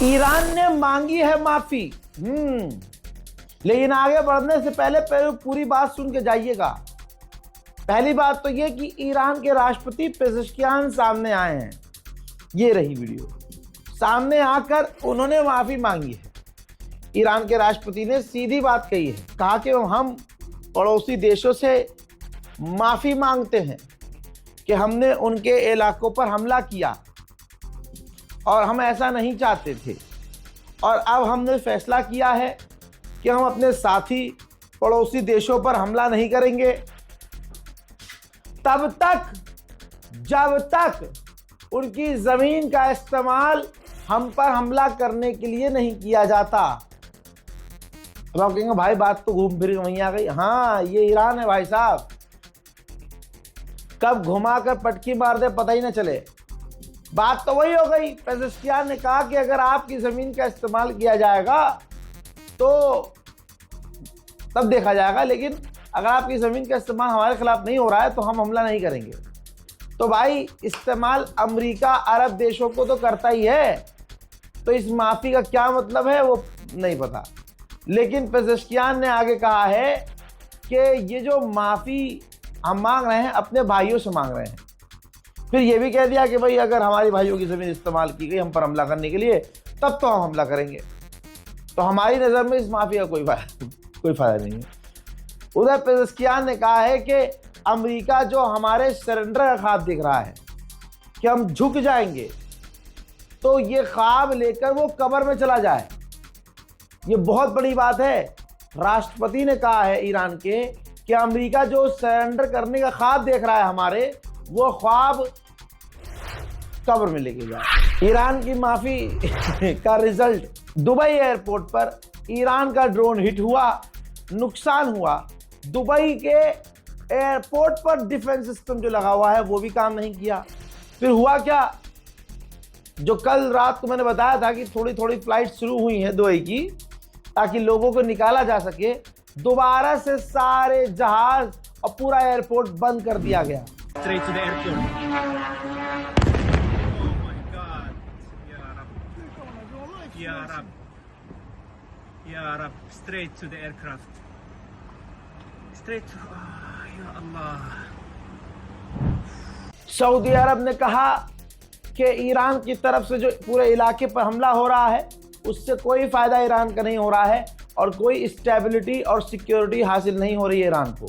Iran ने मांगी है माफी। लेकिन आगे बढ़ने से पहले पूरी बात सुन के जाइएगा। पहली बात तो ये कि ईरान के राष्ट्रपति पेज़ेश्कियान सामने आए हैं। ये रही वीडियो। सामने आकर उन्होंने माफी मांगी है। ईरान के राष्ट्रपति ने सीधी बात कही है, कहा कि हम पड़ोसी देशों से माफी मांगते हैं कि हमने उनके इलाकों पर हमला किया और हम ऐसा नहीं चाहते थे, और अब हमने फैसला किया है कि हम अपने साथी पड़ोसी देशों पर हमला नहीं करेंगे तब तक जब तक उनकी जमीन का इस्तेमाल हम पर हमला करने के लिए नहीं किया जाता। अब आप कहेंगे भाई बात तो घूम फिर वहीं आ गई। हाँ, ये ईरान है भाई साहब, कब घुमा कर पटकी मार दे पता ही ना चले। बात तो वही हो गई। पेज़ेश्कियान ने कहा कि अगर आपकी जमीन का इस्तेमाल किया जाएगा तो तब देखा जाएगा, लेकिन अगर आपकी जमीन का इस्तेमाल हमारे खिलाफ नहीं हो रहा है तो हम हमला नहीं करेंगे। तो भाई इस्तेमाल अमेरिका अरब देशों को तो करता ही है, तो इस माफी का क्या मतलब है वो नहीं पता। लेकिन पेज़ेश्कियान ने आगे कहा है कि ये जो माफी हम मांग रहे हैं अपने भाइयों से मांग रहे हैं। फिर ये भी कह दिया कि भाई अगर हमारी भाइयों की ज़मीन इस्तेमाल की गई हम पर हमला करने के लिए तब तो हम हमला करेंगे। तो हमारी नज़र में इस माफी का कोई फ़ायदा नहीं है। उधर पेज़ेश्कियान ने कहा है कि अमेरिका जो हमारे सरेंडर का ख्वाब देख रहा है कि हम झुक जाएंगे, तो ये ख्वाब लेकर वो कब्र में चला जाए। ये बहुत बड़ी बात है। राष्ट्रपति ने कहा है ईरान के कि अमेरिका जो सरेंडर करने का ख्वाब देख रहा है हमारे, वो ख्वाब कब्र में लेके जाए। ईरान की माफी का रिजल्ट, दुबई एयरपोर्ट पर ईरान का ड्रोन हिट हुआ, नुकसान हुआ। दुबई के एयरपोर्ट पर डिफेंस सिस्टम जो लगा हुआ है वो भी काम नहीं किया। फिर हुआ क्या, जो कल रात को मैंने बताया था कि थोड़ी थोड़ी फ्लाइट शुरू हुई हैं दुबई की ताकि लोगों को निकाला जा सके, दोबारा से सारे जहाज और पूरा एयरपोर्ट बंद कर दिया गया। Straight to the airport. Oh my God. Ya Rab. Ya Rab. Straight to the aircraft. Straight to... Oh, Ya Allah. Saudi Arab ने कहा कि ईरान की तरफ से जो पूरे इलाके पर हमला हो रहा है उससे कोई फ़ायदा ईरान का नहीं हो रहा है और कोई स्टेबिलिटी और सिक्योरिटी हासिल नहीं हो रही है ईरान को।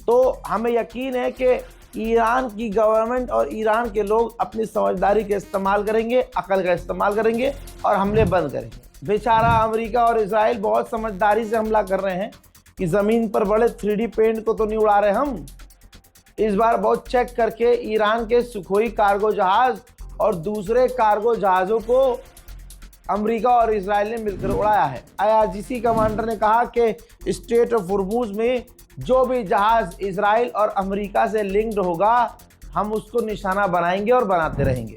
तो हमें यकीन है कि ईरान की गवर्नमेंट और ईरान के लोग अपनी समझदारी का इस्तेमाल करेंगे, अकल का इस्तेमाल करेंगे और हमले बंद करेंगे। बेचारा अमेरिका और इजराइल बहुत समझदारी से हमला कर रहे हैं कि ज़मीन पर बड़े 3D पेंट को तो नहीं उड़ा रहे हम। इस बार बहुत चेक करके ईरान के सुखोई कार्गो जहाज़ और दूसरे कार्गो जहाज़ों को अमेरिका और इजराइल ने मिलकर उड़ाया है। IRGC कमांडर ने कहा कि स्ट्रेट ऑफ होर्मुज़ में जो भी जहाज इजराइल और अमेरिका से लिंक्ड होगा हम उसको निशाना बनाएंगे और बनाते रहेंगे।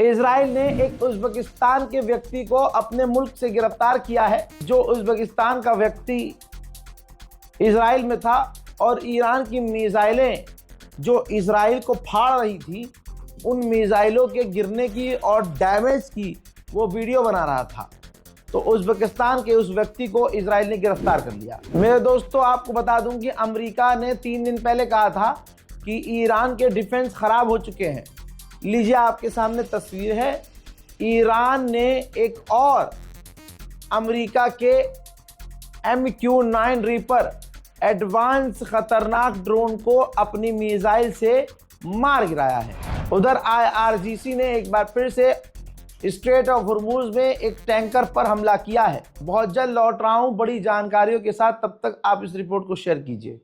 इजराइल ने एक उज़्बेकिस्तान के व्यक्ति को अपने मुल्क से गिरफ्तार किया है। जो उज़्बेकिस्तान का व्यक्ति इजराइल में था और ईरान की मिसाइलें जो इजराइल को फाड़ रही थी, उन मिसाइलों के गिरने की और डैमेज की वो वीडियो बना रहा था। तो उज़्बेकिस्तान के उस व्यक्ति को इजराइल ने गिरफ्तार कर लिया। मेरे दोस्तों, आपको बता दूं कि अमेरिका ने 3 दिन पहले कहा था कि ईरान के डिफेंस खराब हो चुके हैं। लीजिए, आपके सामने तस्वीर है। ईरान ने एक और अमेरिका के MQ-9 रीपर एडवांस खतरनाक ड्रोन को अपनी मिसाइल से मार गिराया है। उधर IRGC ने एक बार फिर से स्ट्रेट ऑफ होर्मुज़ में एक टैंकर पर हमला किया है। बहुत जल्द लौट रहा हूं बड़ी जानकारियों के साथ, तब तक आप इस रिपोर्ट को शेयर कीजिए।